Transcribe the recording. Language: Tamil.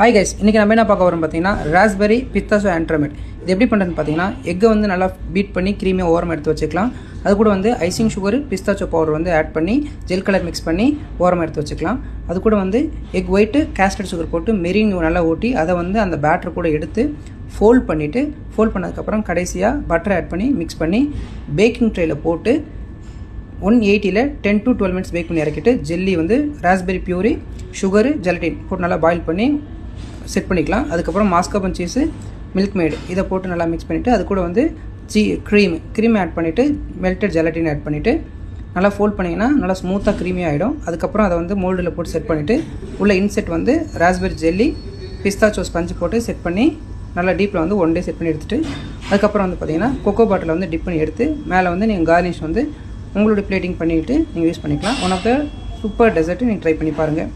ஹாய் கைஸ், இன்றைக்கி நம்ம என்ன பார்க்க வரோம் பார்த்தீங்கன்னா ராஸ்பெரி பிஸ்தாச்சோ ஆண்ட்ரமெட். இது எப்படி பண்ணுறதுன்னு பார்த்தீங்கன்னா, எக்கை வந்து நல்லா பீட் பண்ணி க்ரீமியாக ஓரமாக எடுத்து வச்சுக்கலாம். அது கூட வந்து ஐசிங் சுகர், பிஸ்தாச்சோ பவுடர் வந்து ஆட் பண்ணி ஜெல் கலர் மிக்ஸ் பண்ணி ஓரமாக எடுத்து வச்சுக்கலாம். அது கூட வந்து எக் ஒயிட்டு கேஸ்டர்ட் சுகர் போட்டு மெரின் நல்லா ஊட்டி அதை வந்து அந்த பேட்டர் கூட எடுத்து ஃபோல்ட் பண்ணதுக்கப்புறம் கடைசியாக பட்டர் ஆட் பண்ணி மிக்ஸ் பண்ணி பேக்கிங் ட்ரேயில் போட்டு 180 10 to 12 மினிட்ஸ் பேக் பண்ணி இறக்கிட்டு ஜெல்லி வந்து ராஸ்பெரி பியூரி, சுகரு, ஜெலட்டின் போட்டு நல்லா பாயில் பண்ணி செட் பண்ணிக்கலாம். அதுக்கப்புறம் மாஸ்காபன் சீஸு, மில்க் மேடு இதை போட்டு நல்லா மிக்ஸ் பண்ணிவிட்டு அது கூட வந்து க்ரீம் ஆட் பண்ணிவிட்டு மெல்டட் ஜெலட்டின் ஆட் பண்ணிவிட்டு நல்லா ஃபோல்ட் பண்ணிங்கன்னா நல்லா ஸ்மூத்தாக க்ரீமியாக ஆகிடும். அதுக்கப்புறம் அதை வந்து மோல்டில் போட்டு செட் பண்ணிவிட்டு உள்ள இன்செட் வந்து ராஸ்பெரி ஜெல்லி, பிஸ்தாச்சோ ஸ்பஞ்சு போட்டு செட் பண்ணி நல்லா டீப்பில் வந்து 1 day செட் பண்ணி எடுத்துகிட்டு அதுக்கப்புறம் வந்து பார்த்திங்கன்னா கொக்கோ பாட்டில் வந்து டிப் பண்ணி எடுத்து மேலே வந்து நீங்கள் கார்னிஷ் வந்து உங்களுடைய பிளேட்டிங் பண்ணிவிட்டு நீங்கள் யூஸ் பண்ணிக்கலாம். One of the super dessert நீங்கள் ட்ரை பண்ணி பாருங்கள்.